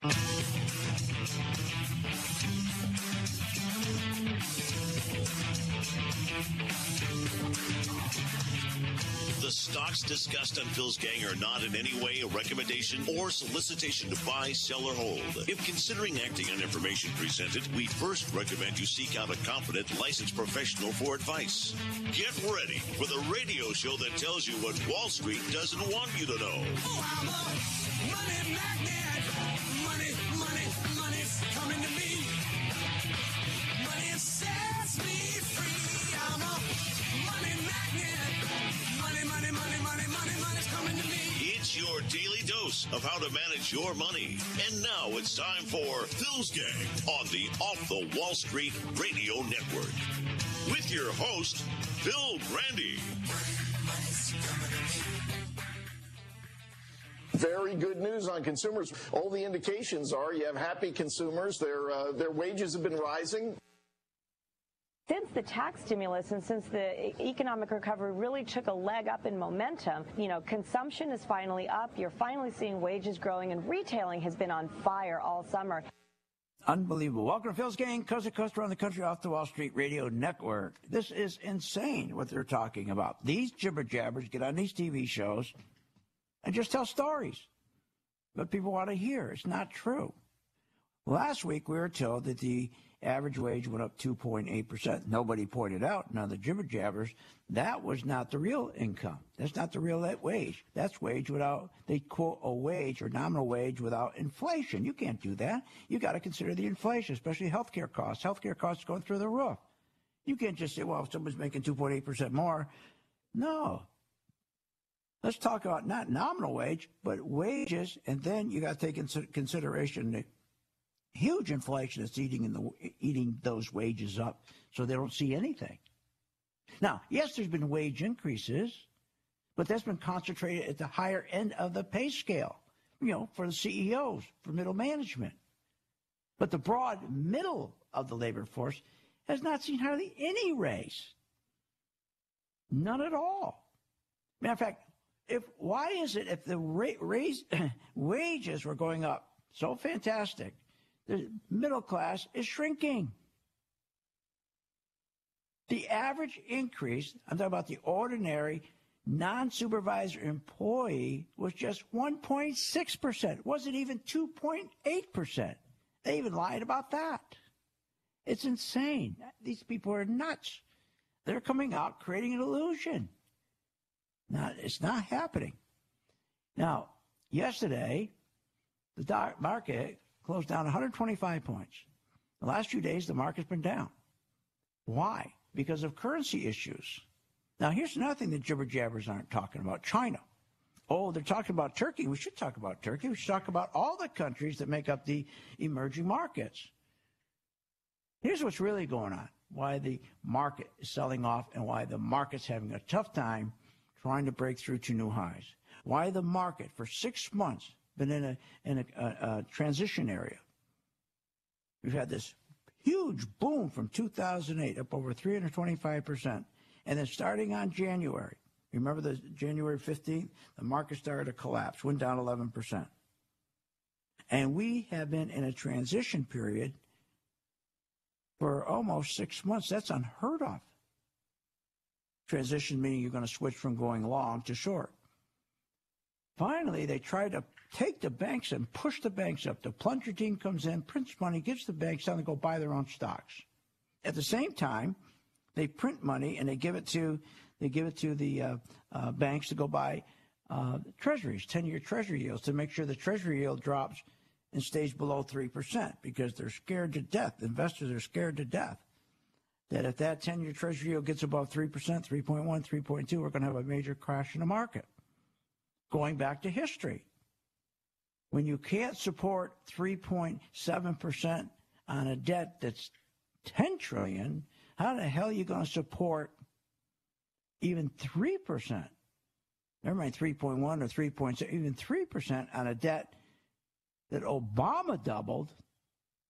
The stocks discussed on Phil's Gang are not in any way a recommendation or solicitation to buy, sell, or hold. If considering acting on information presented, we first recommend you seek out a competent, licensed professional for advice. Get ready for the radio show that tells you what Wall Street doesn't want you to know. Oh, I'm a money magnet. Money's coming to me. Money sets me free. I'm a money magnet. Money's coming to me. It's your daily dose of how to manage your money. And now it's time for Phil's Gang on the Off the Wall Street Radio Network. With your host, Phil Grande. Very good news on consumers. All the indications are you have happy consumers. Their wages have been rising. Since the tax stimulus and since the economic recovery really took a leg up in momentum, consumption is finally up. You're finally seeing wages growing, and retailing has been on fire all summer. Unbelievable. Welcome to Phil's Gang, coast to coast around the country off the Wall Street Radio Network. This is insane what they're talking about. These jibber jabbers get on these TV shows and just tell stories that people want to hear. It's not true. Last week we were told that the average wage went up 2.8%. Nobody pointed out, none of the jibber jabbers, that was not the real income. That's not the real wage. That's wage without, they quote a wage or nominal wage without inflation. You can't do that. You got to consider the inflation, especially healthcare costs. Healthcare costs going through the roof. You can't just say, well, if someone's making 2.8% more. No. Let's talk about not nominal wage, but wages, and then you got to take into consideration the huge inflation that's eating those wages up, so they don't see anything. Now, yes, there's been wage increases, but that's been concentrated at the higher end of the pay scale, for the CEOs, for middle management. But the broad middle of the labor force has not seen hardly any raise. None at all. Matter of fact, why is it if the wages were going up so fantastic, the middle class is shrinking? The average increase, I'm talking about the ordinary non-supervisor employee, was just 1.6%. It wasn't even 2.8%. They even lied about that. It's insane. These people are nuts. They're coming out creating an illusion. It's not happening. Now, yesterday, the market closed down 125 points. The last few days, the market's been down. Why? Because of currency issues. Now, here's another thing that jibber jabbers aren't talking about. China. Oh, they're talking about Turkey. We should talk about Turkey. We should talk about all the countries that make up the emerging markets. Here's what's really going on. Why the market is selling off and why the market's having a tough time trying to break through to new highs. Why the market for 6 months been in a transition area. We've had this huge boom from 2008, up over 325%. And then starting on January, remember the January 15th, the market started to collapse, went down 11%. And we have been in a transition period for almost 6 months. That's unheard of. Transition meaning you're going to switch from going long to short. Finally, they try to take the banks and push the banks up. The plunger team comes in, prints money, gives the banks time to go buy their own stocks. At the same time, they print money and they give it to the banks to go buy treasuries, 10-year treasury yields, to make sure the treasury yield drops and stays below 3%, because they're scared to death. Investors are scared to death that if that 10-year treasury yield gets above 3%, 3.1, 3.2, we're going to have a major crash in the market. Going back to history, when you can't support 3.7% on a debt that's $10 trillion, how the hell are you going to support even 3%? Never mind 3.1 or 3.6, even 3% on a debt that Obama doubled.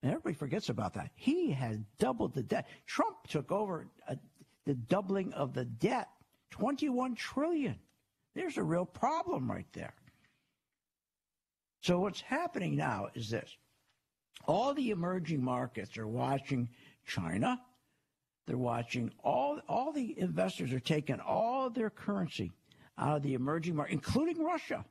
And everybody forgets about that. He had doubled the debt. Trump took over the doubling of the debt, $21 trillion. There's a real problem right there. So what's happening now is this. All the emerging markets are watching China. They're watching all the investors are taking all of their currency out of the emerging market, including Russia.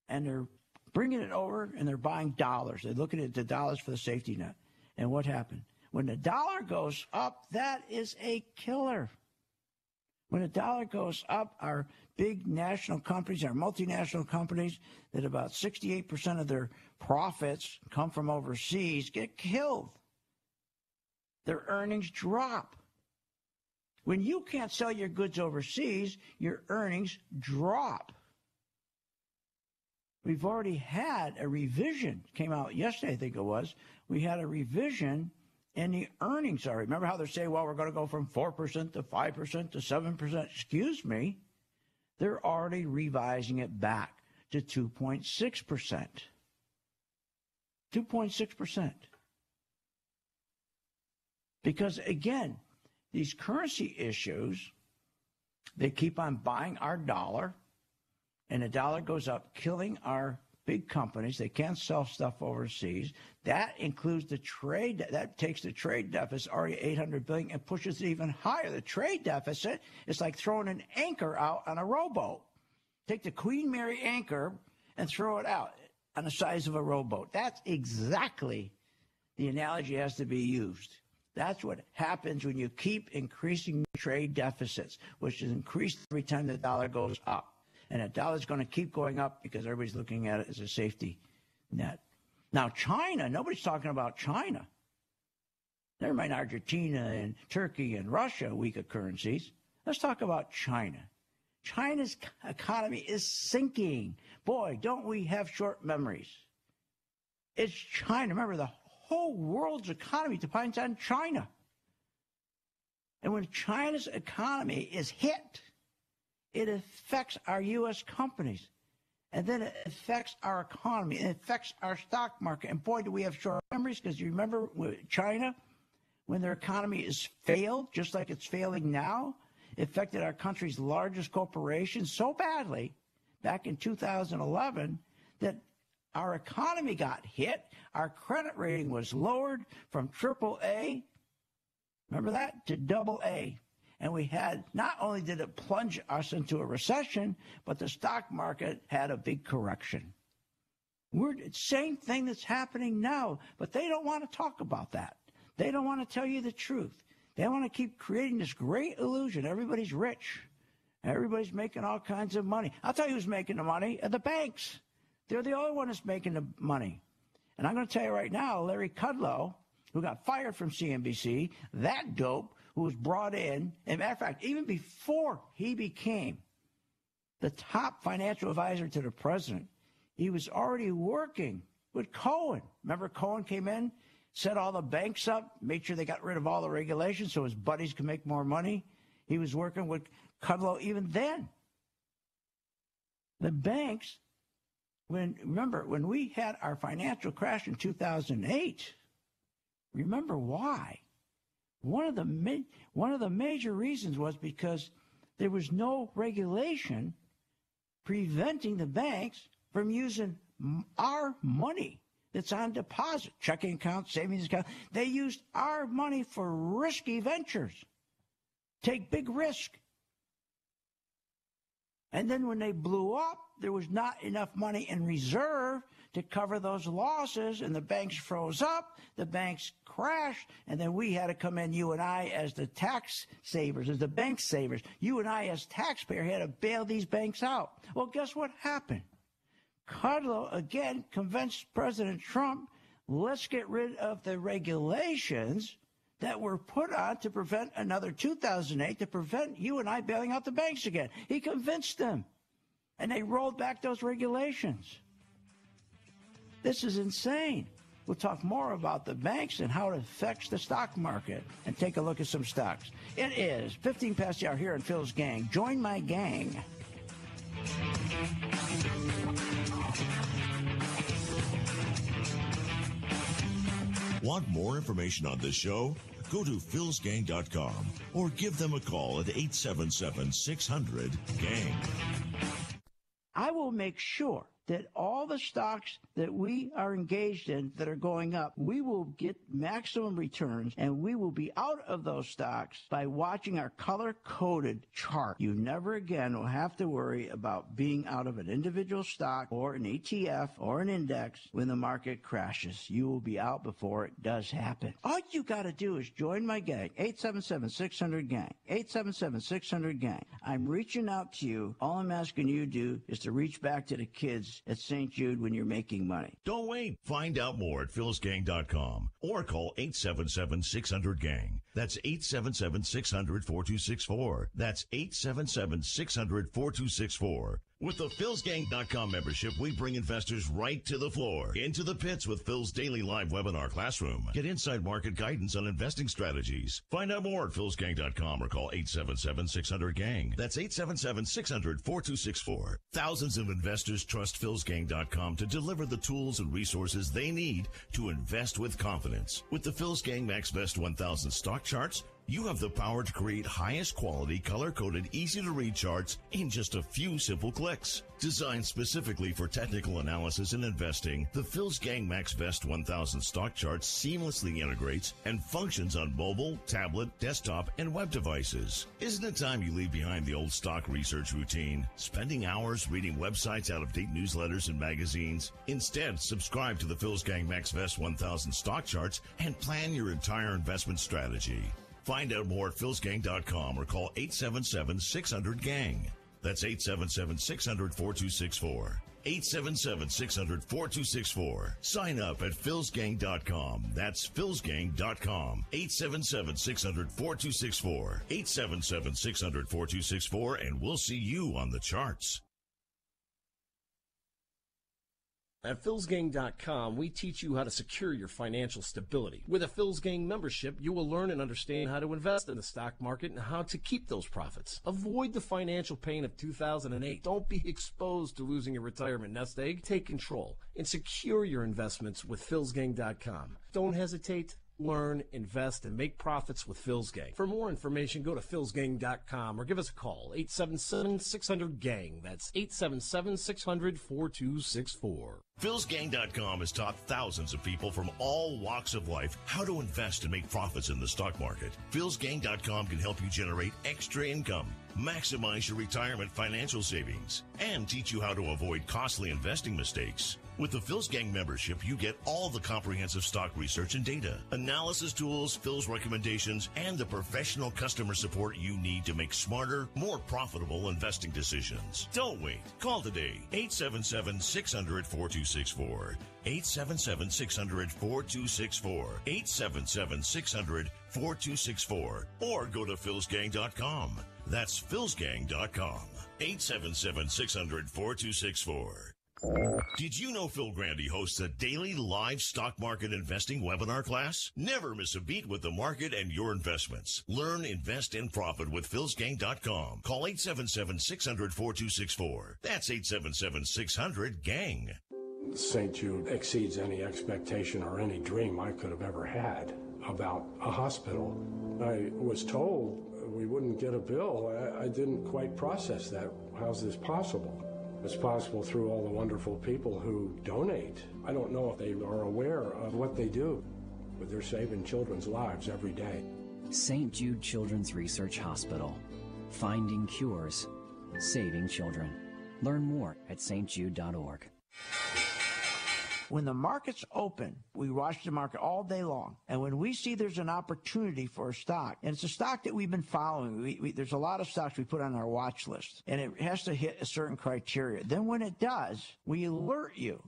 And they're bringing it over and they're buying dollars. They're looking at the dollars for the safety net. And what happened? When the dollar goes up, that is a killer. When the dollar goes up, our big national companies, our multinational companies, that about 68% of their profits come from overseas, get killed. Their earnings drop. When you can't sell your goods overseas, your earnings drop. We've already had a revision, came out yesterday, I think it was. We had a revision in the earnings. Remember how they're saying, well, we're going to go from 4% to 5% to 7%. Excuse me. They're already revising it back to 2.6%. 2.6%. Because, again, these currency issues, they keep on buying our dollar, and the dollar goes up, killing our big companies. They can't sell stuff overseas. That includes the trade. That takes the trade deficit, already $800 billion, and pushes it even higher. The trade deficit is like throwing an anchor out on a rowboat. Take the Queen Mary anchor and throw it out on the size of a rowboat. That's exactly the analogy has to be used. That's what happens when you keep increasing trade deficits, which is increased every time the dollar goes up. And the dollar's going to keep going up because everybody's looking at it as a safety net. Now, China, nobody's talking about China. Never mind Argentina and Turkey and Russia, weaker currencies. Let's talk about China. China's economy is sinking. Boy, don't we have short memories. It's China. Remember, the whole world's economy depends on China. And when China's economy is hit, it affects our U.S. companies. And then it affects our economy. It affects our stock market. And boy, do we have short memories, because you remember with China, when their economy has failed, just like it's failing now, it affected our country's largest corporation so badly back in 2011 that our economy got hit. Our credit rating was lowered from AAA, remember that, to AA. And we had, not only did it plunge us into a recession, but the stock market had a big correction. Same thing that's happening now, but they don't want to talk about that. They don't want to tell you the truth. They want to keep creating this great illusion. Everybody's rich. Everybody's making all kinds of money. I'll tell you who's making the money. The banks. They're the only one that's making the money. And I'm going to tell you right now, Larry Kudlow, who got fired from CNBC, that dope, who was brought in, as a matter of fact, even before he became the top financial advisor to the president, he was already working with Cohen. Remember, Cohen came in, set all the banks up, made sure they got rid of all the regulations so his buddies could make more money. He was working with Kudlow even then. The banks, remember, when we had our financial crash in 2008, remember why? One of the major reasons was because there was no regulation preventing the banks from using our money that's on deposit, checking account, savings account. They used our money for risky ventures, take big risk. And then when they blew up, there was not enough money in reserve to cover those losses, and the banks froze up, the banks crashed, and then we had to come in, you and I, as the tax savers, as the bank savers. You and I, as taxpayers, had to bail these banks out. Well, guess what happened? Kudlow, again, convinced President Trump, let's get rid of the regulations that were put on to prevent another 2008, to prevent you and I bailing out the banks again. He convinced them, and they rolled back those regulations. This is insane. We'll talk more about the banks and how it affects the stock market, and take a look at some stocks. It is 15 past the hour here on Phil's Gang. Join my gang. Want more information on this show? Go to philsgang.com or give them a call at 877-600-GANG. I will make sure that all the stocks that we are engaged in that are going up, we will get maximum returns, and we will be out of those stocks by watching our color-coded chart. You never again will have to worry about being out of an individual stock or an ETF or an index when the market crashes. You will be out before it does happen. All you got to do is join my gang, 877-600-GANG, 877-600-GANG. I'm reaching out to you. All I'm asking you to do is to reach back to the kids at St. Jude when you're making money. Don't wait. Find out more at philsgang.com or call 877-600-GANG. That's 877-600-4264. That's 877-600-4264. With the philsgang.com membership, we bring investors right to the floor, into the pits with Phil's daily live webinar classroom. Get inside market guidance on investing strategies. Find out more at philsgang.com or call 877-600-GANG. That's 877-600-4264. Thousands of investors trust philsgang.com to deliver the tools and resources they need to invest with confidence. With the Phil's Gang MaxVest 1000 stock charts, you have the power to create highest quality, color-coded, easy-to-read charts in just a few simple clicks. Designed specifically for technical analysis and investing, the Phil's Gang MaxVest 1000 stock chart seamlessly integrates and functions on mobile, tablet, desktop, and web devices. Isn't it time you leave behind the old stock research routine, spending hours reading websites, out-of-date newsletters, and magazines? Instead, subscribe to the Phil's Gang MaxVest 1000 stock charts and plan your entire investment strategy. Find out more at philsgang.com or call 877-600-GANG. That's 877-600-4264. 877-600-4264. Sign up at philsgang.com. That's philsgang.com. 877-600-4264. 877-600-4264, and we'll see you on the charts. At philsgang.com, we teach you how to secure your financial stability. With a Phil's Gang membership, you will learn and understand how to invest in the stock market and how to keep those profits. Avoid the financial pain of 2008. Don't be exposed to losing your retirement nest egg. Take control and secure your investments with philsgang.com. Don't hesitate. Learn, invest, and make profits with Phil's Gang. For more information, go to philsgang.com or give us a call, 877-600-GANG. That's 877-600-4264. philsgang.com has taught thousands of people from all walks of life how to invest and make profits in the stock market. philsgang.com can help you generate extra income, maximize your retirement financial savings, and teach you how to avoid costly investing mistakes. With the Phil's Gang membership, you get all the comprehensive stock research and data, analysis tools, Phil's recommendations, and the professional customer support you need to make smarter, more profitable investing decisions. Don't wait. Call today, 877-600-4264. 877-600-4264. 877-600-4264. Or go to philsgang.com. That's philsgang.com. 877-600-4264. Did you know Phil Grandy hosts a daily live stock market investing webinar class? Never miss a beat with the market and your investments. Learn, invest, and profit with philsgang.com. Call 877-600-4264. That's 877-600-GANG. St. Jude exceeds any expectation or any dream I could have ever had about a hospital. I was told we wouldn't get a bill. I didn't quite process that. How's this possible? It's possible through all the wonderful people who donate. I don't know if they are aware of what they do, but they're saving children's lives every day. St. Jude Children's Research Hospital. Finding cures. Saving children. Learn more at stjude.org. When the market's open, we watch the market all day long. And when we see there's an opportunity for a stock, and it's a stock that we've been following, there's a lot of stocks we put on our watch list, and it has to hit a certain criteria. Then when it does, we alert you.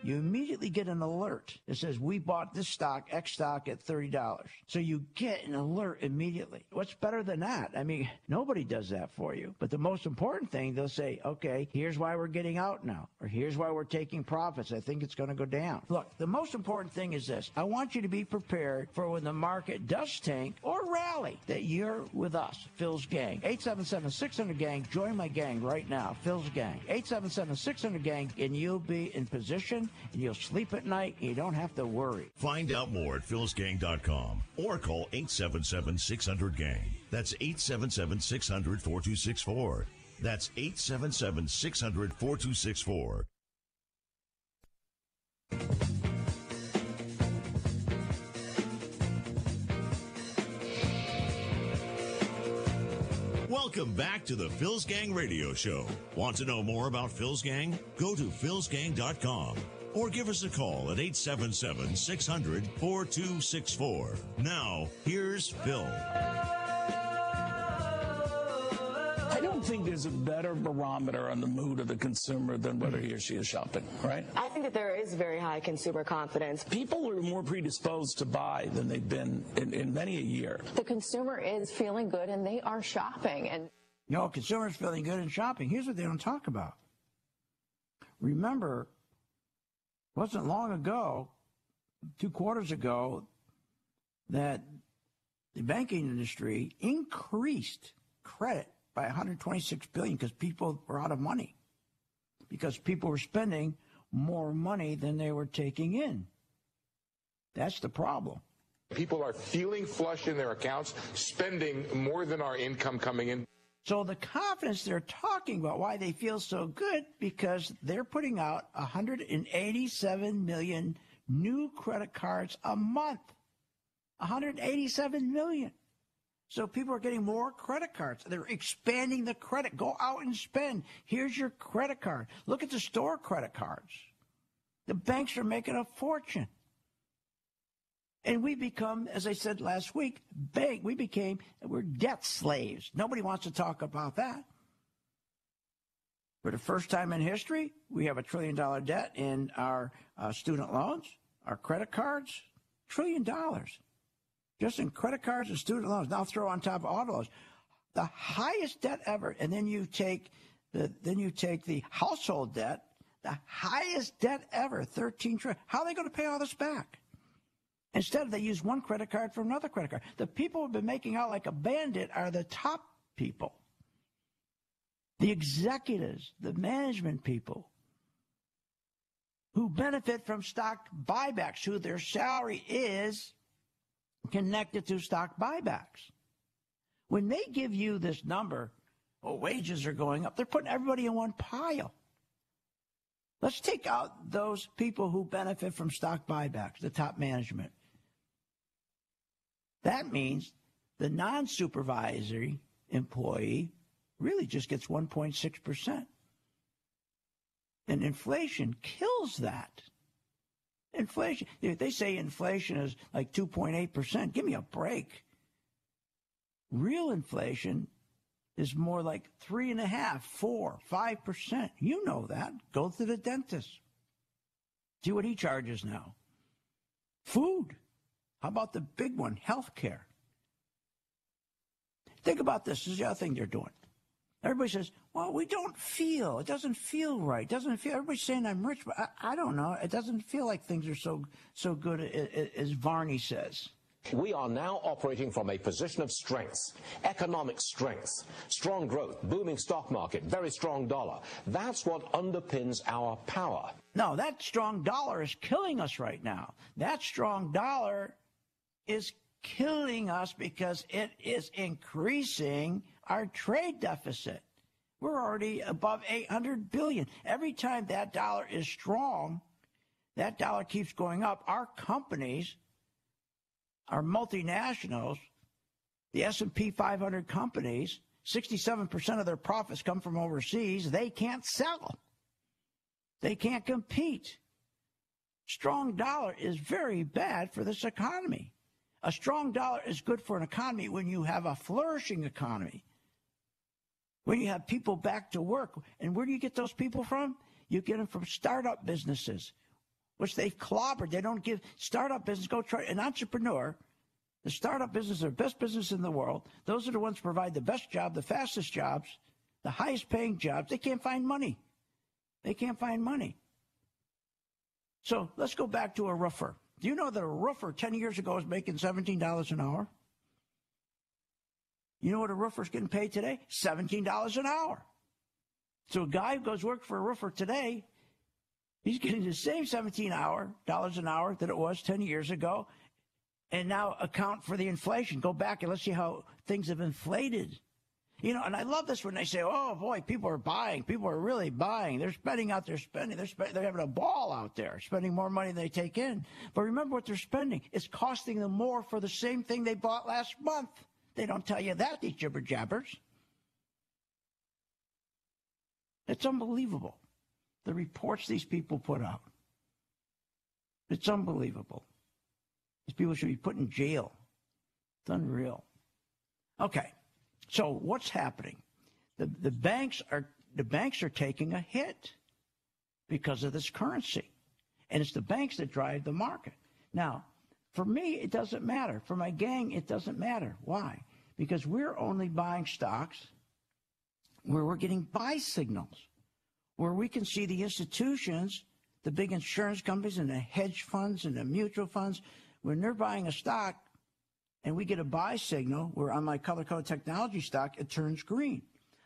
You immediately get an alert that says, we bought this stock, X stock, at $30. So you get an alert immediately. What's better than that? I mean, nobody does that for you. But the most important thing, they'll say, okay, here's why we're getting out now, or here's why we're taking profits. I think it's going to go down. Look, the most important thing is this. I want you to be prepared for when the market does tank or rally, that you're with us, Phil's Gang. 877-600-GANG. Join my gang right now, Phil's Gang. 877-600-GANG, and you'll be in position, and you'll sleep at night, and you don't have to worry. Find out more at philsgang.com or call 877-600-GANG. That's 877-600-4264. That's 877-600-4264. Welcome back to the Phil's Gang Radio Show. Want to know more about Phil's Gang? Go to philsgang.com or give us a call at 877-600-4264. Now, here's Phil. I don't think there's a better barometer on the mood of the consumer than whether he or she is shopping, right? I think that there is very high consumer confidence. People are more predisposed to buy than they've been in many a year. The consumer is feeling good and they are shopping. And consumers feeling good and shopping. Here's what they don't talk about. Remember, it wasn't long ago, 2 quarters ago, that the banking industry increased credit by $126 billion because people were out of money, because people were spending more money than they were taking in. That's the problem. People are feeling flush in their accounts, spending more than our income coming in. So the confidence they're talking about, why they feel so good, because they're putting out 187 million new credit cards a month. 187 million. So people are getting more credit cards. They're expanding the credit. Go out and spend. Here's your credit card. Look at the store credit cards. The banks are making a fortune. And we become, as I said last week, we're debt slaves. Nobody wants to talk about that. For the first time in history, we have $1 trillion debt in our student loans, our credit cards, $1 trillion. Just in credit cards and student loans. Now throw on top of auto loans. The highest debt ever, and then you take the household debt, the highest debt ever, $13 trillion. How are they going to pay all this back? Instead, they use one credit card for another credit card. The people who have been making out like a bandit are the top people. The executives, the management people who benefit from stock buybacks, who their salary is connected to stock buybacks. When they give you this number, wages are going up, they're putting everybody in one pile. Let's take out those people who benefit from stock buybacks, the top management. That means the non-supervisory employee really just gets 1.6%. And inflation kills that. Inflation, they say inflation is like 2.8%. Give me a break. Real inflation is more like 3.5%, 4%, 5%. You know that. Go to the dentist. See what he charges now. Food. How about the big one, healthcare? Think about this. This is the other thing they're doing. Everybody says, well, it doesn't feel right. Everybody's saying I'm rich, but I don't know. It doesn't feel like things are so good as Varney says. We are now operating from a position of strength, economic strength, strong growth, booming stock market, very strong dollar. That's what underpins our power. No, that strong dollar is killing us right now. That strong dollar is killing us because it is increasing our trade deficit. We're already above $800 billion. Every time that dollar is strong, that dollar keeps going up. Our companies, our multinationals, the S&P 500 companies, 67% of their profits come from overseas. They can't sell. They can't compete. Strong dollar is very bad for this economy. A strong dollar is good for an economy when you have a flourishing economy, when you have people back to work. And where do you get those people from? You get them from startup businesses, which they've clobbered. They don't give startup business. Go try an entrepreneur. The startup business are the best business in the world. Those are the ones who provide the best job, the fastest jobs, the highest paying jobs. They can't find money. They can't find money. So let's go back to a roofer. Do you know that a roofer 10 years ago was making $17 an hour? You know what a roofer's getting paid today? $17 an hour. So a guy who goes work for a roofer today, he's getting the same $17 an hour that it was 10 years ago. And now account for the inflation. Go back and let's see how things have inflated. You know, and I love this when they say, oh, boy, people are buying. People are really buying. They're spending out there, spending. They're having a ball out there, spending more money than they take in. But remember what they're spending. It's costing them more for the same thing they bought last month. They don't tell you that, these jibber jabbers. It's unbelievable. The reports these people put out. It's unbelievable. These people should be put in jail. It's unreal. Okay, so what's happening? The banks are taking a hit because of this currency, and it's the banks that drive the market. Now, for me, it doesn't matter. For my gang, it doesn't matter. Why? Because we're only buying stocks where we're getting buy signals, where we can see the institutions, the big insurance companies and the hedge funds and the mutual funds, when they're buying a stock and we get a buy signal, where on my color code technology stock, it turns green.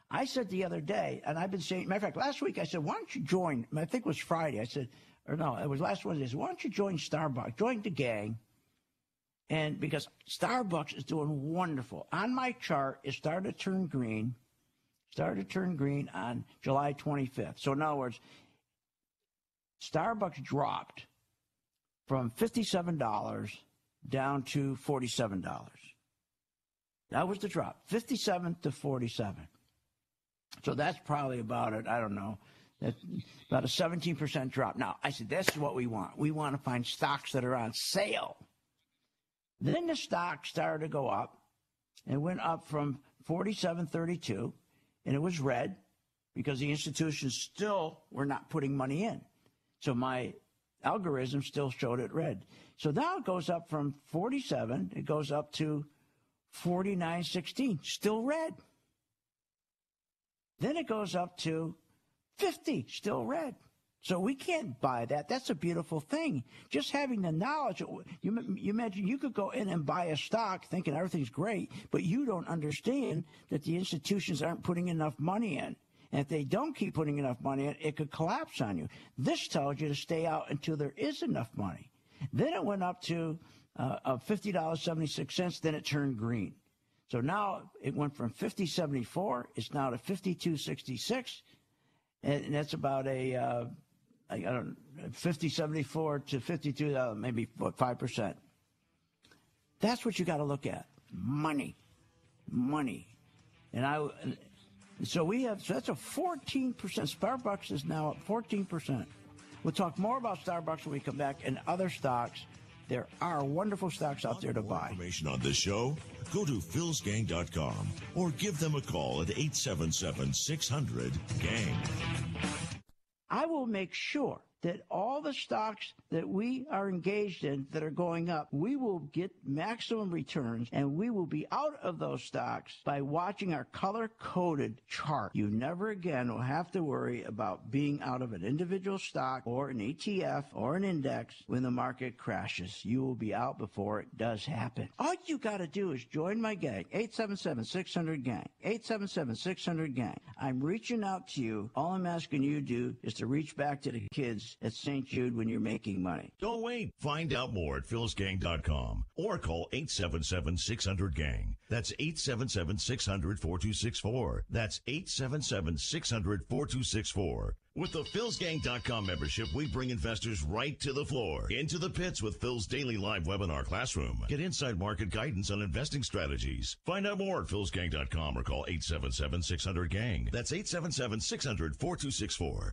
I said the other day, and I've been saying, matter of fact, last week I said, why don't you join, I think it was Friday, I said, or no, it was last Wednesday, I said, why don't you join Starbucks, join the gang, and because Starbucks is doing wonderful. On my chart, it started to turn green on July 25th. So in other words, Starbucks dropped from $57 down to $47. That was the drop, 57 to 47. So that's probably about it. I don't know. That's about a 17% drop. Now, I said, this is what we want. We want to find stocks that are on sale. Then the stock started to go up. It went up from 47.32, and it was red because the institutions still were not putting money in. So my algorithm still showed it red. So now it goes up from 47, it goes up to 49.16, still red. Then it goes up to 50, still red. So we can't buy that. That's a beautiful thing. Just having the knowledge. You imagine you could go in and buy a stock thinking everything's great, but you don't understand that the institutions aren't putting enough money in. And if they don't keep putting enough money in, it could collapse on you. This tells you to stay out until there is enough money. Then it went up to $50.76. Then it turned green. So now it went from 50.74. It's now to 52.66. And that's about a... 50.74 to 52, maybe what, 5%. That's what you got to look at. Money. And so we have, so that's a 14%. Starbucks is now at 14%. We'll talk more about Starbucks when we come back and other stocks. There are wonderful stocks out there to buy. Information on this show? Go to philsgang.com or give them a call at 877-600-GANG. I will make sure that all the stocks that we are engaged in that are going up, we will get maximum returns, and we will be out of those stocks by watching our color-coded chart. You never again will have to worry about being out of an individual stock or an ETF or an index when the market crashes. You will be out before it does happen. All you got to do is join my gang, 877-600-GANG, 877-600-GANG. I'm reaching out to you. All I'm asking you to do is to reach back to the kids at St. Jude when you're making money. Don't wait. Find out more at philsgang.com or call 877-600-GANG. That's 877-600-4264. That's 877-600-4264. With the philsgang.com membership, we bring investors right to the floor, into the pits with Phil's daily live webinar classroom. Get inside market guidance on investing strategies. Find out more at philsgang.com or call 877-600-GANG. That's 877-600-4264.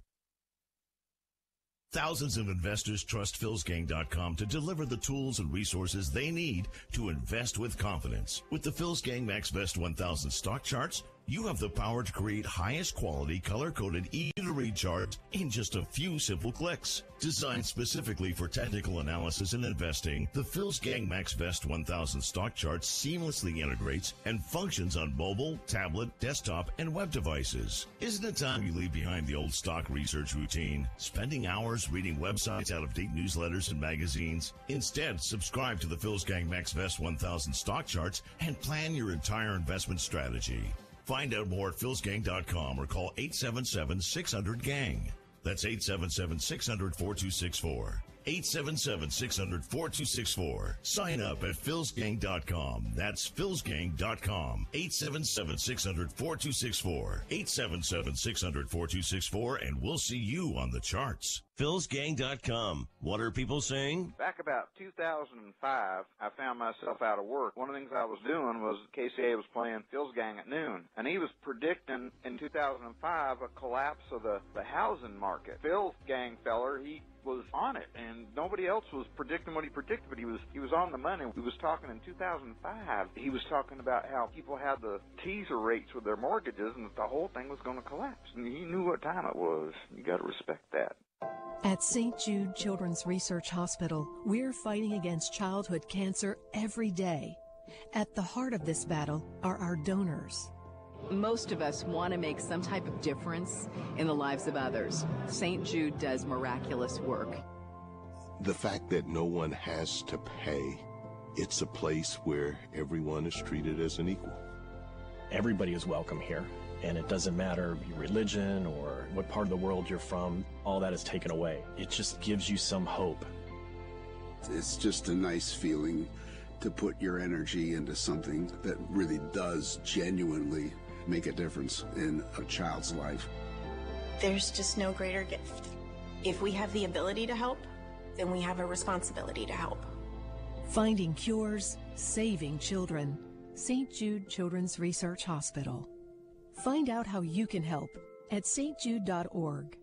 Thousands of investors trust philsgang.com to deliver the tools and resources they need to invest with confidence. With the Philsgang MaxVest 1000 stock charts, you have the power to create highest quality, color-coded, easy-to-read charts in just a few simple clicks. Designed specifically for technical analysis and investing, the Philsgang MaxVest 1000 stock chart seamlessly integrates and functions on mobile, tablet, desktop, and web devices. Isn't it time you leave behind the old stock research routine, spending hours reading websites, out-of-date newsletters, and magazines? Instead, subscribe to the Philsgang MaxVest 1000 stock charts and plan your entire investment strategy. Find out more at philsgang.com or call 877-600-GANG. That's 877-600-4264. 877-600-4264. Sign up at philsgang.com. That's philsgang.com. 877-600-4264. 877-600-4264, and we'll see you on the charts. philsgang.com. What are people saying? Back about 2005, I found myself out of work. One of the things I was doing was KCA was playing Phil's Gang at noon, and he was predicting in 2005 a collapse of the housing market. Phil's Gang feller, he was on it, and nobody else was predicting what he predicted, but he was on the money. He was talking in 2005. He was talking about how people had the teaser rates with their mortgages and that the whole thing was going to collapse. And he knew what time it was. You got to respect that. At St. Jude Children's Research Hospital, we're fighting against childhood cancer every day. At the heart of this battle are our donors. Most of us want to make some type of difference in the lives of others. St. Jude does miraculous work. The fact that no one has to pay, it's a place where everyone is treated as an equal. Everybody is welcome here, and it doesn't matter your religion or what part of the world you're from. All that is taken away. It just gives you some hope. It's just a nice feeling to put your energy into something that really does genuinely make a difference in a child's life. There's just no greater gift. If we have the ability to help, then we have a responsibility to help. Finding cures, saving children. St. Jude Children's Research Hospital. Find out how you can help at stjude.org.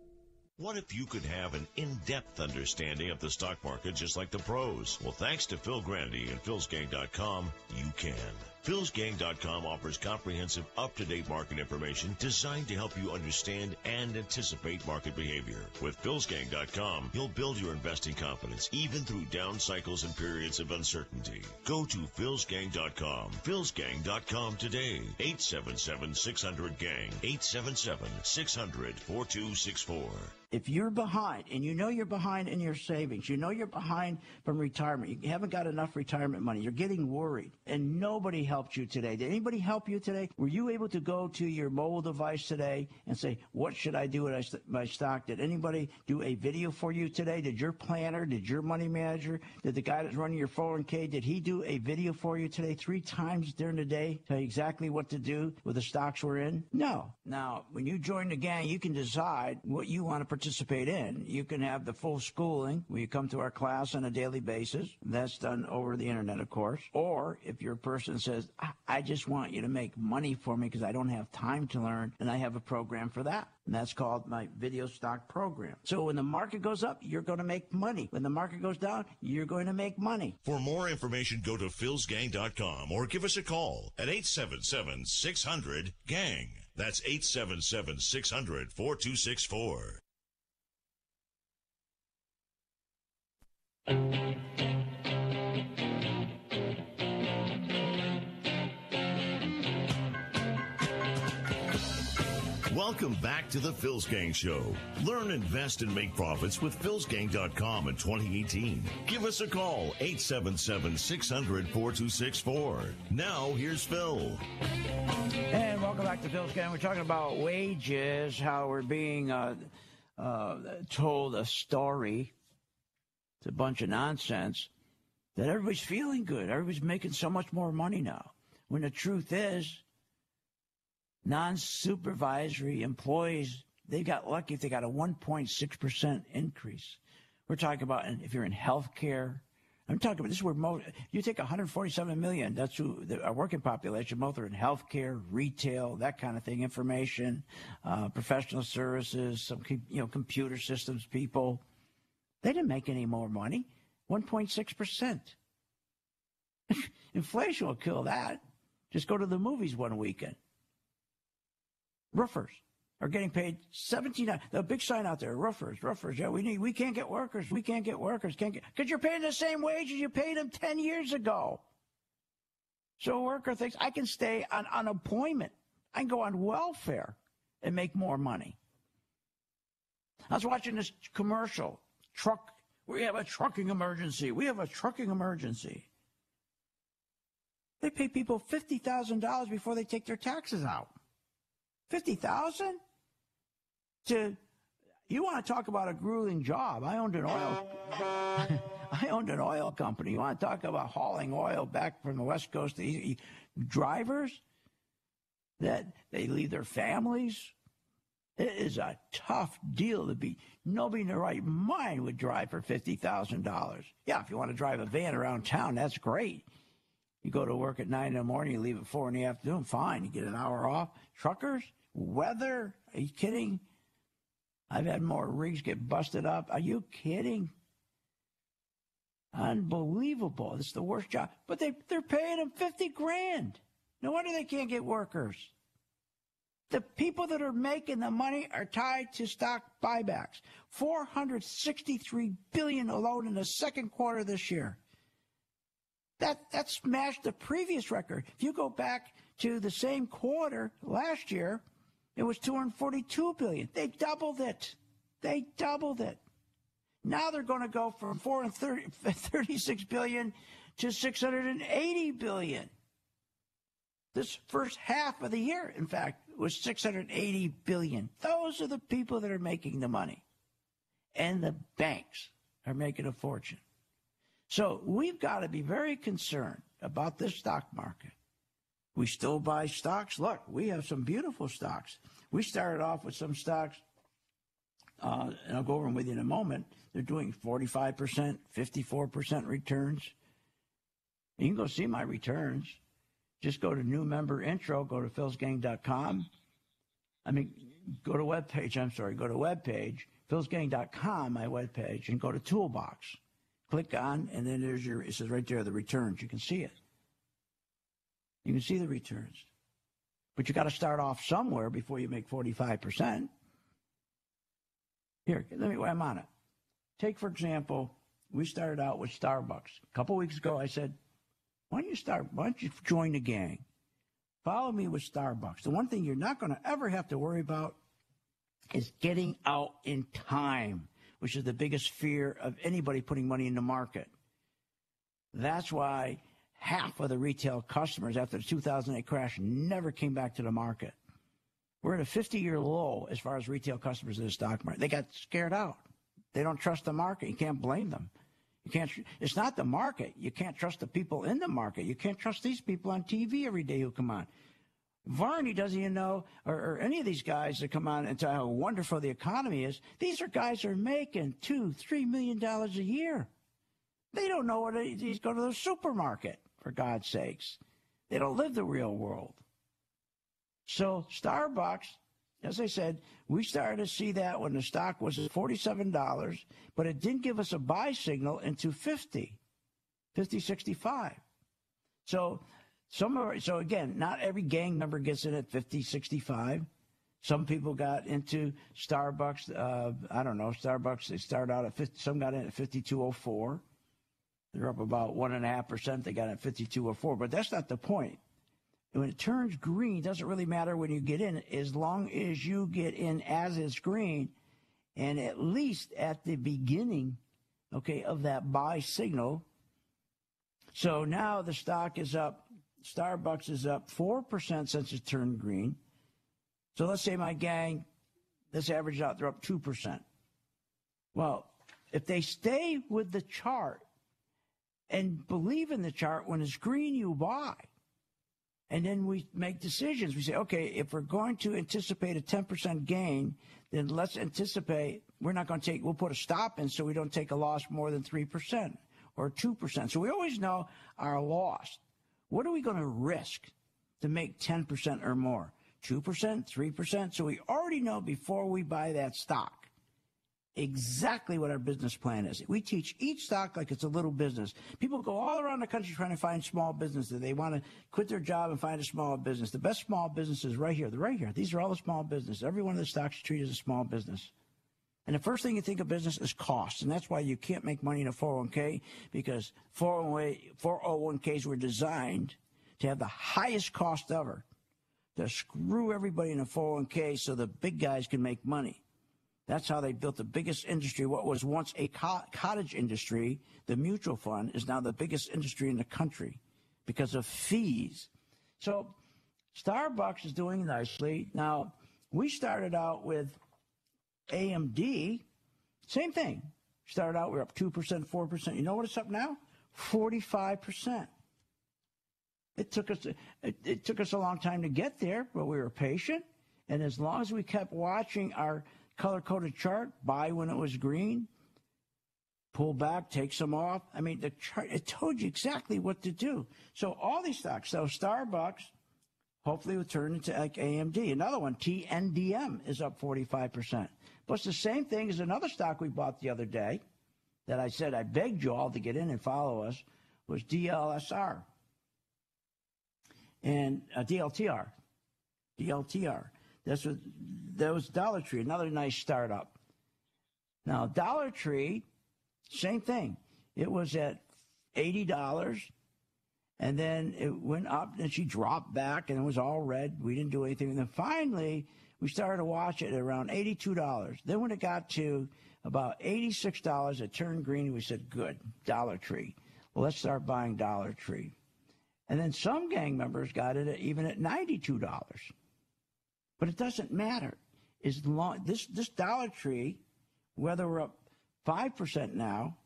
What if you could have an in-depth understanding of the stock market just like the pros? Well, thanks to Phil Grandy and philsgang.com, you can. philsgang.com offers comprehensive, up-to-date market information designed to help you understand and anticipate market behavior. With philsgang.com, you'll build your investing confidence even through down cycles and periods of uncertainty. Go to philsgang.com. philsgang.com today. 877-600-GANG. 877-600-4264. If you're behind, and you know you're behind in your savings, you know you're behind from retirement, you haven't got enough retirement money, you're getting worried, and nobody helped you today. Did anybody help you today? Were you able to go to your mobile device today and say, what should I do with my stock? Did anybody do a video for you today? Did your planner, did your money manager, did the guy that's running your 401k, did he do a video for you today 3 times during the day, tell you exactly what to do with the stocks we're in? No. Now, when you join the gang, you can decide what you want to participate in. You can have the full schooling where you come to our class on a daily basis. That's done over the internet, of course. Or if you're a person that says, I just want you to make money for me because I don't have time to learn, and I have a program for that. And that's called my video stock program. So when the market goes up, you're going to make money. When the market goes down, you're going to make money. For more information, go to philsgang.com or give us a call at 877-600-GANG. That's 877-600-4264. Welcome back to the Phil's Gang Show. Learn, invest, and make profits with philsgang.com in 2018. Give us a call, 877-600-4264. Now, here's Phil. And welcome back to Phil's Gang. We're talking about wages, how we're being told a story. It's a bunch of nonsense that everybody's feeling good. Everybody's making so much more money now. When the truth is, non-supervisory employees, they got lucky if they got a 1.6% increase. We're talking about if you're in healthcare. I'm talking about this is where you take 147 million. That's who our working population. Most are in healthcare, retail, that kind of thing, information, professional services, some computer systems people. They didn't make any more money. 1.6%. Inflation will kill that. Just go to the movies one weekend. Roofers are getting paid $17. The big sign out there, roofers. Yeah, we can't get workers. Because you're paying the same wages you paid them 10 years ago. So a worker thinks, I can stay on unemployment. I can go on welfare and make more money. I was watching this commercial. We have a trucking emergency. They pay people $50,000 before they take their taxes out. $50,000 to, You want to talk about a grueling job? I owned an oil company. You want to talk about hauling oil back from the West Coast to the drivers that they leave their families? It is a tough deal to be. Nobody in their right mind would drive for $50,000. Yeah, if you want to drive a van around town, that's great. You go to work at 9 in the morning, you leave at 4 in the afternoon, fine. You get an hour off. Truckers, weather, are you kidding? I've had more rigs get busted up. Are you kidding? Unbelievable. This is the worst job. But they're paying them $50,000. No wonder they can't get workers. The people that are making the money are tied to stock buybacks. $463 billion alone in the second quarter this year. That smashed the previous record. If you go back to the same quarter last year, it was $242 billion. They doubled it. Now they're going to go from $436 billion to $680 billion. This first half of the year, in fact, was $680 billion. Those are the people that are making the money. And the banks are making a fortune. So we've got to be very concerned about this stock market. We still buy stocks. Look, we have some beautiful stocks. We started off with some stocks, and I'll go over them with you in a moment. They're doing 45%, 54% returns. You can go see my returns. Just go to new member intro, go to philsgang.com. Go to webpage, philsgang.com, my webpage, and go to Toolbox. Click on, and then it says right there, the returns. You can see it. You can see the returns. But you got to start off somewhere before you make 45%. Here, I'm on it. Take, for example, we started out with Starbucks. A couple weeks ago, I said, why don't you join the gang? Follow me with Starbucks. The one thing you're not going to ever have to worry about is getting out in time, which is the biggest fear of anybody putting money in the market. That's why half of the retail customers after the 2008 crash never came back to the market. We're at a 50-year low as far as retail customers in the stock market. They got scared out. They don't trust the market. You can't blame them. It's not the market. You can't trust the people in the market. You can't trust these people on TV every day who come on. Varney doesn't even know, or any of these guys that come on and tell how wonderful the economy is. These are guys that are making $2-3 million a year. They don't know what it is. Go to the supermarket, for God's sakes. They don't live the real world. So Starbucks, as I said, we started to see that when the stock was at $47, but it didn't give us a buy signal into 65. So again, not every gang member gets in at 65. Some people got into Starbucks. Starbucks, they started out at 50, some got in at 52.04. They're up about 1.5%. They got in at 52.04, but that's not the point. When it turns green, it doesn't really matter when you get in, as long as you get in as it's green, and at least at the beginning, of that buy signal. So now the stock is up. Starbucks is up 4% since it turned green. So let's say my gang, this average out, they're up 2%. Well, if they stay with the chart and believe in the chart, when it's green, you buy. And then we make decisions. We say, okay, if we're going to anticipate a 10% gain, then let's anticipate we'll put a stop in so we don't take a loss more than 3% or 2%. So we always know our loss. What are we going to risk to make 10% or more? 2%, 3%? So we already know before we buy that stock exactly what our business plan is. We teach each stock like it's a little business. People go all around the country trying to find small businesses. They want to quit their job and find a small business. The best small business is right here. They're right here. These are all the small businesses. Every one of the stocks is treated as a small business. And the first thing you think of business is cost. And that's why you can't make money in a 401k, because 401ks were designed to have the highest cost ever, to screw everybody in a 401k so the big guys can make money. That's how they built the biggest industry. What was once a cottage industry, the mutual fund, is now the biggest industry in the country because of fees. So Starbucks is doing nicely. Now, we started out with AMD, same thing. Started out, we were up 2%, 4%. You know what it's up now? 45%. It took us a long time to get there, but we were patient. And as long as we kept watching our color-coded chart, buy when it was green, pull back, take some off. I mean, the chart, it told you exactly what to do. So all these stocks, so Starbucks, hopefully will turn into like AMD. Another one, TNDM, is up 45%. But it's the same thing as another stock we bought the other day that I said I begged you all to get in and follow us, was DLSR. And DLTR. That was Dollar Tree, another nice startup. Now, Dollar Tree, same thing. It was at $80, and then it went up, and she dropped back, and it was all red. We didn't do anything. And then finally, we started to watch it at around $82. Then when it got to about $86, it turned green, and we said, good, Dollar Tree. Well, let's start buying Dollar Tree. And then some gang members got it even at $92. But it doesn't matter. As long this Dollar Tree, whether we're up 5% now,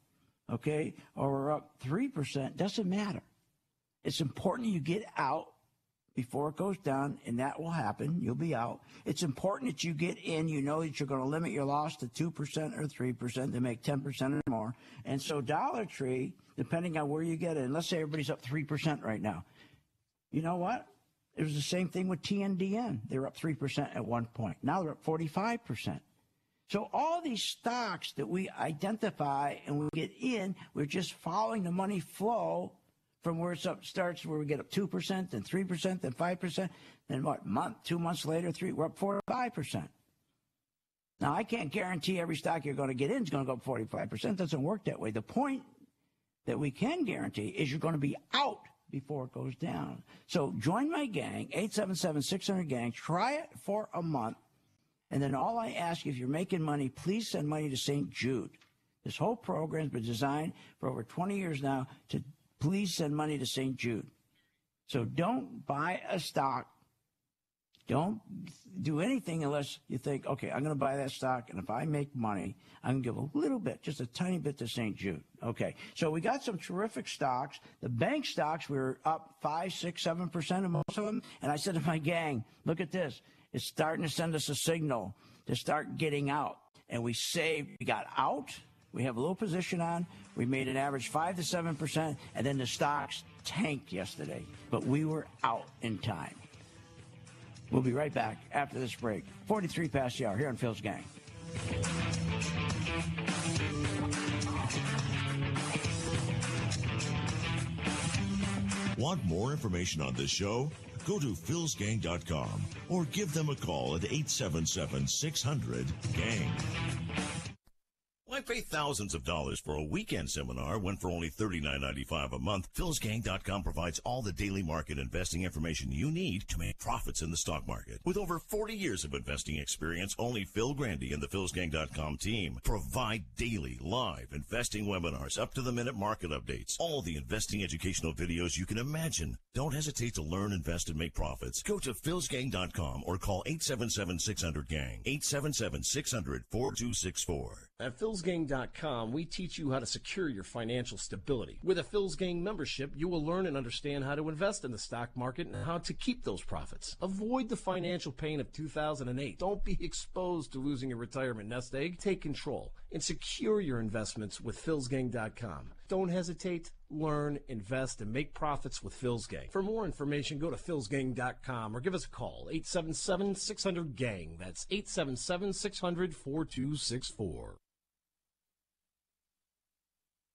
okay, or we're up 3%, doesn't matter. It's important you get out before it goes down, and that will happen. You'll be out. It's important that you get in. You know that you're going to limit your loss to 2% or 3% to make 10% or more. And so Dollar Tree, depending on where you get in, let's say everybody's up 3% right now. You know what? It was the same thing with TNDN. They were up 3% at one point. Now they're up 45%. So all these stocks that we identify and we get in, we're just following the money flow from where it's up, starts where we get up 2%, then 3%, then 5%, then what, 2 months later, we're up 45%. Now, I can't guarantee every stock you're going to get in is going to go up 45%. It doesn't work that way. The point that we can guarantee is you're going to be out before it goes down. So join my gang, 877-600-GANG. Try it for a month. And then all I ask, if you're making money, please send money to St. Jude. This whole program has been designed for over 20 years now to please send money to St. Jude. So don't buy a stock. Don't do anything unless you think, okay, I'm going to buy that stock, and if I make money, I'm going to give a little bit, just a tiny bit to St. Jude. Okay, so we got some terrific stocks. The bank stocks, we were up 5, 6, 7% in most of them. And I said to my gang, look at this. It's starting to send us a signal to start getting out. And we saved, we got out. We have a little position on. We made an average 5 to 7%, and then the stocks tanked yesterday. But we were out in time. We'll be right back after this break. 43 past the hour here on Phil's Gang. Want more information on this show? Go to philsgang.com or give them a call at 877-600-GANG. Why pay thousands of dollars for a weekend seminar when for only $39.95 a month? philsgang.com provides all the daily market investing information you need to make profits in the stock market. With over 40 years of investing experience, only Phil Grandy and the philsgang.com team provide daily live investing webinars, up-to-the-minute market updates, all the investing educational videos you can imagine. Don't hesitate to learn, invest, and make profits. Go to philsgang.com or call 877-600-GANG, 877-600-4264. At philsgang.com, we teach you how to secure your financial stability. With a Phil's Gang membership, you will learn and understand how to invest in the stock market and how to keep those profits. Avoid the financial pain of 2008. Don't be exposed to losing your retirement nest egg. Take control and secure your investments with philsgang.com. Don't hesitate. Learn, invest, and make profits with Phil's Gang. For more information, go to philsgang.com or give us a call, 877-600-GANG. That's 877-600-4264.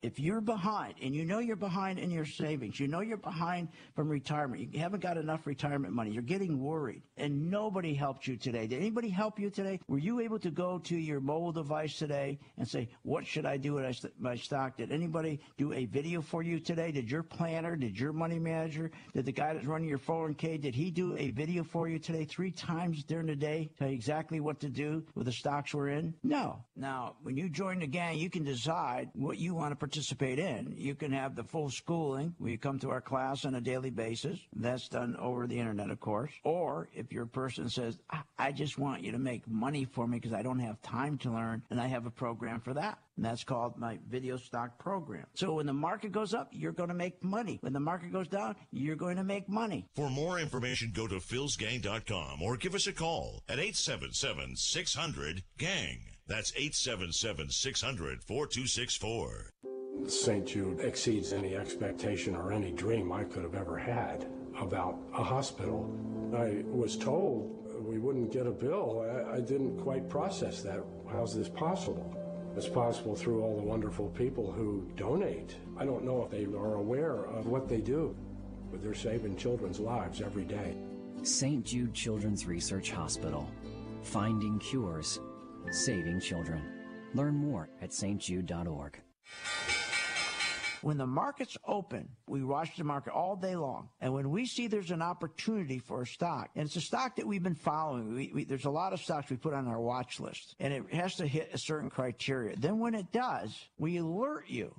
If you're behind, and you know you're behind in your savings, you know you're behind from retirement, you haven't got enough retirement money, you're getting worried, and nobody helped you today. Did anybody help you today? Were you able to go to your mobile device today and say, what should I do with my stock? Did anybody do a video for you today? Did your planner, did your money manager, did the guy that's running your 401k, did he do a video for you today 3 times during the day, tell you exactly what to do with the stocks we're in? No. Now, when you join the gang, you can decide what you want to participate in. You can have the full schooling where you come to our class on a daily basis. That's done over the internet, of course. Or if your person says, I just want you to make money for me because I don't have time to learn, and I have a program for that. And that's called my video stock program. So when the market goes up, you're going to make money. When the market goes down, you're going to make money. For more information, go to philsgang.com or give us a call at 877-600-GANG. That's 877-600-4264. St. Jude exceeds any expectation or any dream I could have ever had about a hospital. I was told we wouldn't get a bill. I didn't quite process that. How's this possible? It's possible through all the wonderful people who donate. I don't know if they are aware of what they do, but they're saving children's lives every day. St. Jude Children's Research Hospital. Finding cures. Saving children. Learn more at stjude.org. When the market's open, we watch the market all day long. And when we see there's an opportunity for a stock, and it's a stock that we've been following, there's a lot of stocks we put on our watch list, and it has to hit a certain criteria. Then when it does, we alert you.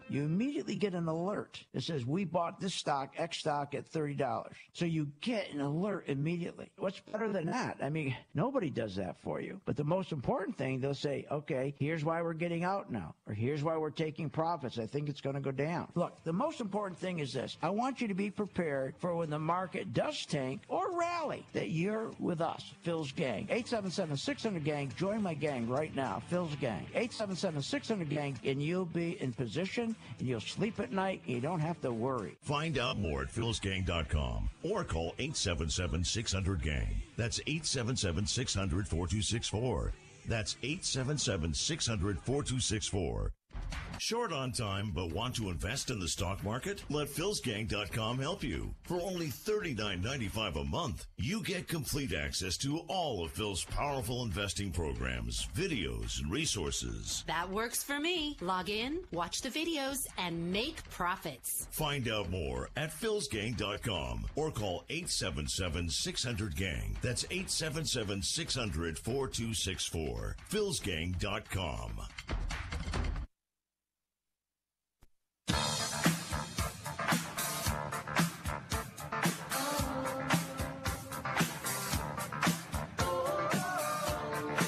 You immediately get an alert that says, we bought this stock, X stock, at $30. So you get an alert immediately. What's better than that? I mean, nobody does that for you. But the most important thing, they'll say, okay, here's why we're getting out now, or here's why we're taking profits. I think it's going to go down. Look, the most important thing is this. I want you to be prepared for when the market does tank or rally, that you're with us, Phil's Gang. 877-600-GANG. Join my gang right now, Phil's Gang. 877-600-GANG, and you'll be in position, and you'll sleep at night, and you don't have to worry. Find out more at philsgang.com or call 877-600-GANG. That's 877-600-4264. That's 877-600-4264. Short on time but want to invest in the stock market? Let philsgang.com help you. For only $39.95 a month, you get complete access to all of Phil's powerful investing programs, videos, and resources. That works for me. Log in, watch the videos, and make profits. Find out more at philsgang.com or call 877-600-GANG. That's 877-600-4264. philsgang.com.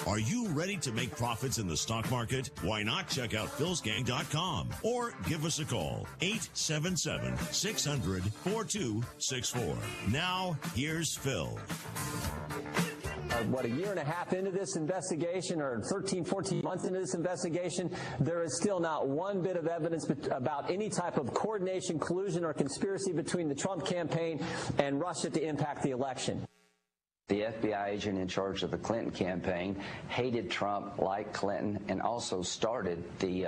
Are you ready to make profits in the stock market? Why not check out philsgang.com or give us a call, 877-600-4264. Now, here's Phil. What, a year and a half into this investigation, or 13, 14 months into this investigation, there is still not one bit of evidence about any type of coordination, collusion, or conspiracy between the Trump campaign and Russia to impact the election. The FBI agent in charge of the Clinton campaign hated Trump like Clinton and also started the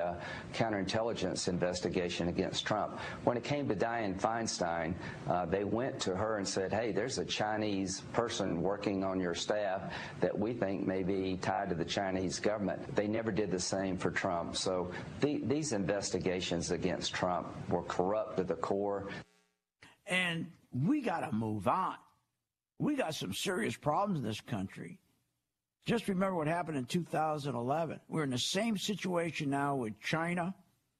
counterintelligence investigation against Trump. When it came to Dianne Feinstein, they went to her and said, hey, there's a Chinese person working on your staff that we think may be tied to the Chinese government. They never did the same for Trump. So these investigations against Trump were corrupt to the core. And we got to move on. We got some serious problems in this country. Just remember what happened in 2011. We're in the same situation now with China,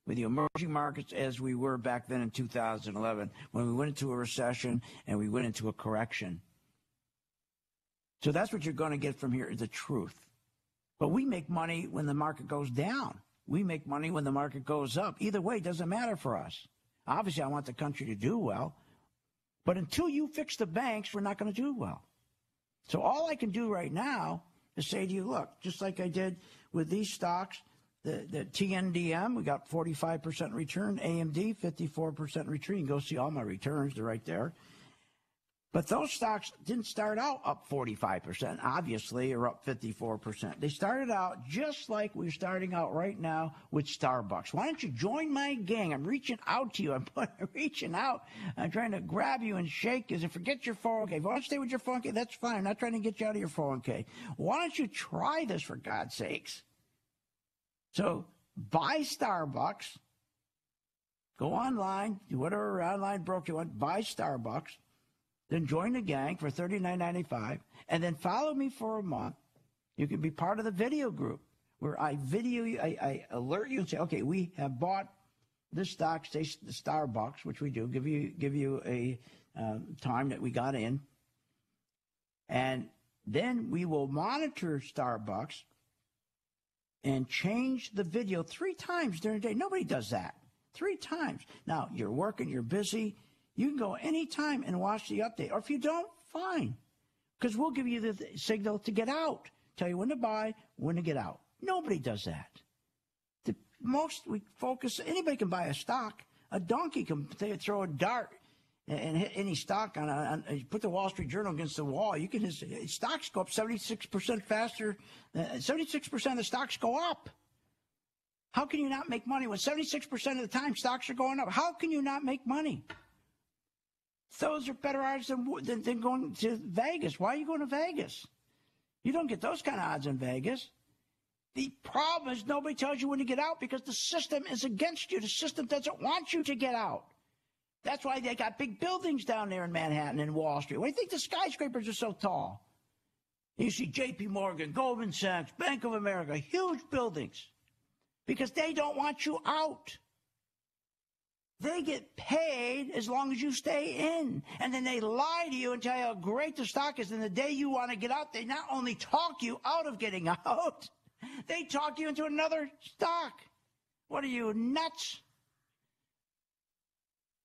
with the emerging markets, as we were back then in 2011, when we went into a recession and we went into a correction. So that's what you're going to get from here, is the truth. But we make money when the market goes down. We make money when the market goes up. Either way, it doesn't matter for us. Obviously, I want the country to do well. But until you fix the banks, we're not going to do well. So all I can do right now is say to you, look, just like I did with these stocks, the TNDM, we got 45% return, AMD, 54% return. You can go see all my returns. They're right there. But those stocks didn't start out up 45%, obviously, or up 54%. They started out just like we're starting out right now with Starbucks. Why don't you join my gang? I'm reaching out to you. I'm reaching out. I'm trying to grab you and shake you and forget your 401k. If you want to stay with your 401k, that's fine. I'm not trying to get you out of your 401k. Why don't you try this, for God's sakes? So buy Starbucks. Go online, do whatever online broker you want. Buy Starbucks. Then join the gang for $39.95, and then follow me for a month. You can be part of the video group where I video you, I alert you and say, okay, we have bought this stock stays the Starbucks, which we do, give you a time that we got in. And then we will monitor Starbucks and change the video 3 times during the day. Nobody does that. 3 times. Now, you're working, you're busy. You can go anytime and watch the update. Or if you don't, fine. Because we'll give you the signal to get out. Tell you when to buy, when to get out. Nobody does that. We focus, anybody can buy a stock. A donkey can throw a dart and hit any stock put the Wall Street Journal against the wall. Stocks go up 76% faster. 76% of the stocks go up. How can you not make money when 76% of the time stocks are going up? How can you not make money? Those are better odds than going to Vegas. Why are you going to Vegas? You don't get those kind of odds in Vegas. The problem is nobody tells you when to get out because the system is against you. The system doesn't want you to get out. That's why they got big buildings down there in Manhattan and Wall Street. Why do you think the skyscrapers are so tall? You see J.P. Morgan, Goldman Sachs, Bank of America, huge buildings because they don't want you out. They get paid as long as you stay in. And then they lie to you and tell you how great the stock is. And the day you want to get out, they not only talk you out of getting out, they talk you into another stock. What are you, nuts?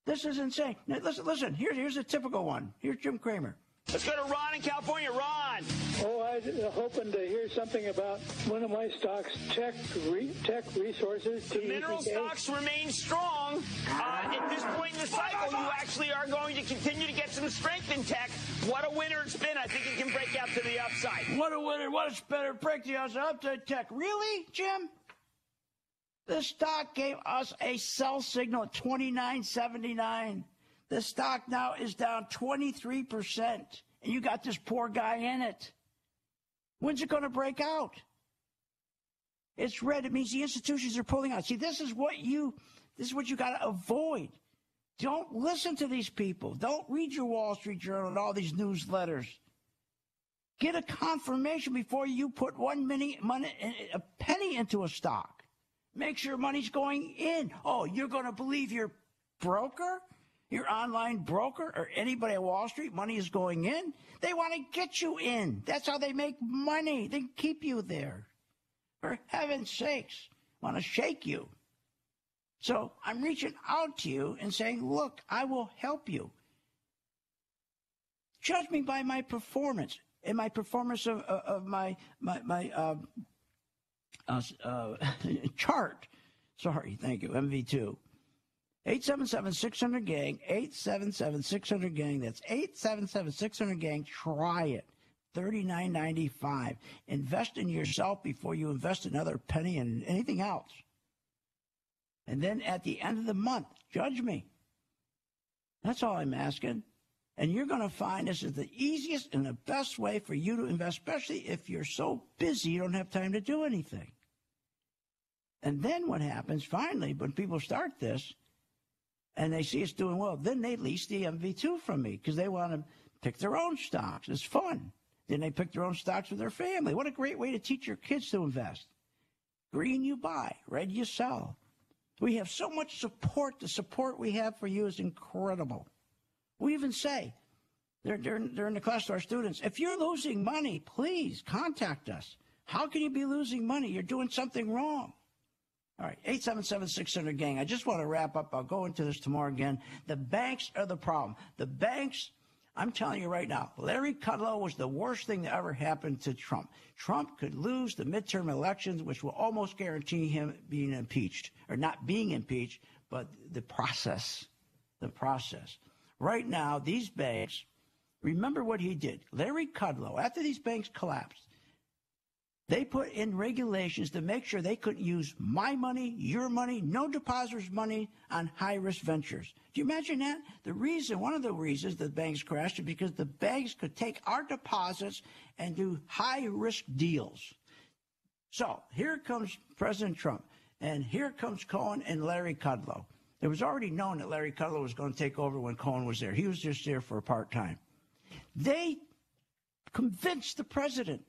This is insane. Now, listen. Here's a typical one. Here's Jim Cramer. Let's go to Ron in California. Ron. Oh, I was hoping to hear something about one of my stocks, Tech Resources. The mineral stocks remain strong. At this point in the cycle, you actually are going to continue to get some strength in tech. What a winner it's been. I think it can break out to the upside. What a winner. What a spinner. Break the upside tech. Really, Jim? The stock gave us a sell signal at $29.79. The stock now is down 23%, and you got this poor guy in it. When's it going to break out? It's red. It means the institutions are pulling out. See, this is what you got to avoid. Don't listen to these people. Don't read your Wall Street Journal and all these newsletters. Get a confirmation before you put a penny into a stock. Make sure money's going in. Oh, you're going to believe your broker? Your online broker or anybody at Wall Street, money is going in. They want to get you in. That's how they make money. They keep you there. For heaven's sakes, want to shake you. So I'm reaching out to you and saying, look, I will help you. Judge me by my performance and my performance of my chart. Sorry, thank you, MV2. 877-600-GANG, 877-600-GANG. That's 877-600-GANG. Try it. $39.95. Invest in yourself before you invest another penny in anything else. And then at the end of the month, judge me. That's all I'm asking. And you're going to find this is the easiest and the best way for you to invest, especially if you're so busy you don't have time to do anything. And then what happens, finally, when people start this, and they see us doing well, then they lease the MV2 from me because they want to pick their own stocks. It's fun. Then they pick their own stocks with their family. What a great way to teach your kids to invest. Green you buy, red you sell. We have so much support. The support we have for you is incredible. We even say during the class to our students, if you're losing money, please contact us. How can you be losing money? You're doing something wrong. All right, 877-600-GANG. I just want to wrap up. I'll go into this tomorrow again. The banks are the problem. The banks, I'm telling you right now, Larry Kudlow was the worst thing that ever happened to Trump. Trump could lose the midterm elections, which will almost guarantee him being impeached, or not being impeached, but the process. Right now, these banks, remember what he did. Larry Kudlow, after these banks collapsed, they put in regulations to make sure they couldn't use my money, your money, no depositors' money on high-risk ventures. Do you imagine that? One of the reasons the banks crashed is because the banks could take our deposits and do high-risk deals. So here comes President Trump, and here comes Cohen and Larry Kudlow. It was already known that Larry Kudlow was going to take over when Cohen was there. He was just there for a part-time. They convinced the president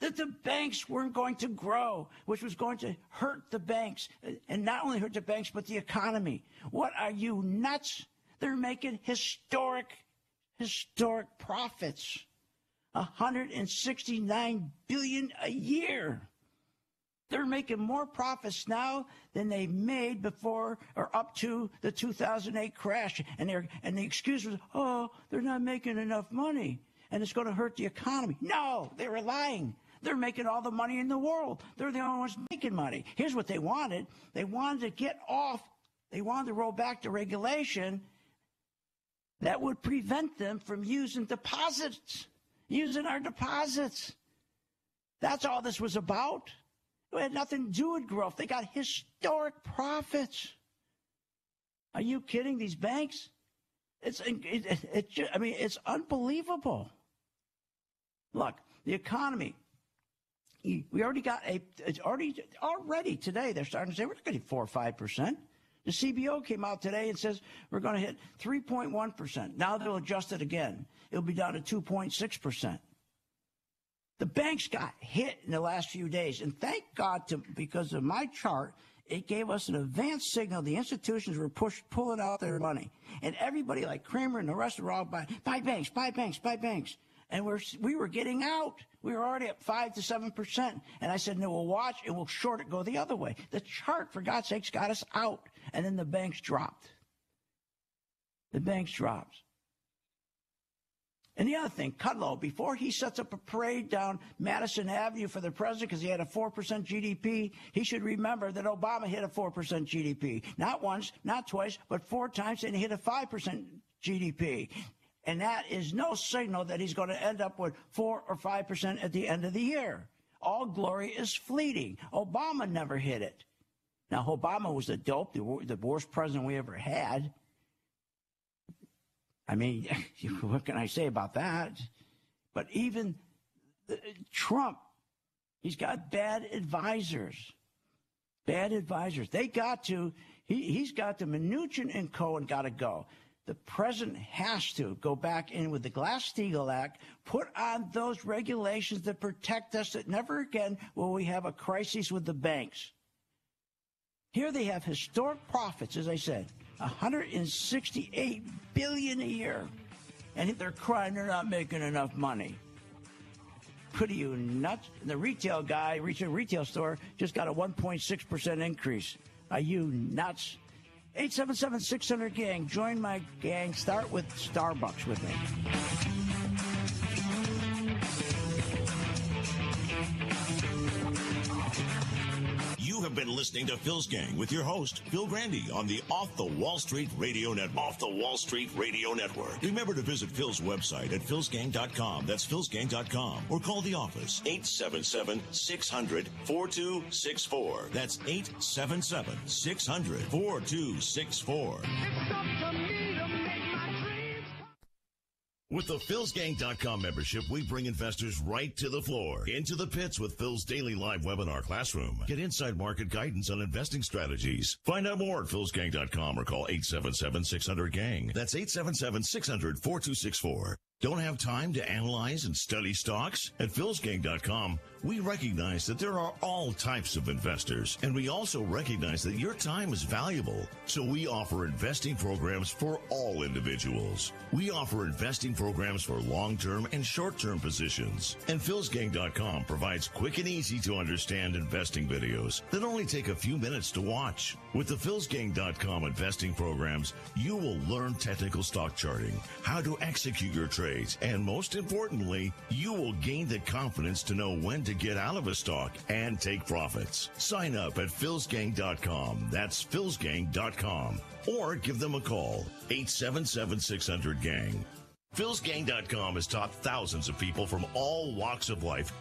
that the banks weren't going to grow, which was going to hurt the banks, and not only hurt the banks, but the economy. What, are you nuts? They're making historic profits. $169 billion a year. They're making more profits now than they made before or up to the 2008 crash. And the excuse was, oh, they're not making enough money, and it's going to hurt the economy. No, they were lying. They're making all the money in the world. They're the only ones making money. Here's what they wanted. They wanted to get off. They wanted to roll back the regulation that would prevent them from using our deposits. That's all this was about. It had nothing to do with growth. They got historic profits. Are you kidding? These banks? It's unbelievable. Look, the economy. We already got already today they're starting to say we're going to get 4 or 5%. The CBO came out today and says we're going to hit 3.1%. Now they'll adjust it again. It'll be down to 2.6%. The banks got hit in the last few days, and thank God, because of my chart, it gave us an advance signal. The institutions were pulling out their money, and everybody like Kramer and the rest were all buy banks, buy banks, buy banks. And we were getting out. We were already at 5 to 7%. And I said, no, we'll watch and we'll short it go the other way. The chart, for God's sakes, got us out. And then the banks dropped. And the other thing, Kudlow, before he sets up a parade down Madison Avenue for the president because he had a 4% GDP, he should remember that Obama hit a 4% GDP. Not once, not twice, but 4 times, and he hit a 5% GDP. And that is no signal that he's going to end up with 4 or 5% at the end of the year. All glory is fleeting. Obama never hit it. Now, Obama was a dope, the worst president we ever had. I mean, what can I say about that? But even Trump, he's got bad advisors. They got to, he's got to, Mnuchin and Cohen got to go. The president has to go back in with the Glass-Steagall Act, put on those regulations that protect us, that never again will we have a crisis with the banks. Here they have historic profits, as I said, $168 billion a year. And they're crying they're not making enough money. Pretty you nuts? The retail guy, retail store, just got a 1.6% increase. Are you nuts? 877-600-GANG. Join my gang. Start with Starbucks with me. You have been listening to Phil's Gang with your host, Phil Grandy, on the Off the Wall Street Radio Network. Off the Wall Street Radio Network. Remember to visit Phil's website at philsgang.com. That's philsgang.com. Or call the office, 877-600-4264. That's 877-600-4264. With the philsgang.com membership, we bring investors right to the floor, into the pits with Phil's daily live webinar classroom. Get inside market guidance on investing strategies. Find out more at philsgang.com or call 877-600-GANG. That's 877-600-4264. Don't have time to analyze and study stocks? At philsgang.com, we recognize that there are all types of investors, and we also recognize that your time is valuable. So we offer investing programs for all individuals. We offer investing programs for long-term and short-term positions. And philsgang.com provides quick and easy to understand investing videos that only take a few minutes to watch. With the philsgang.com investing programs, you will learn technical stock charting, how to execute your trades, and most importantly, you will gain the confidence to know when to get out of a stock and take profits. Sign up at philsgang.com. That's philsgang.com. Or give them a call, 877-600-GANG. philsgang.com has taught thousands of people from all walks of life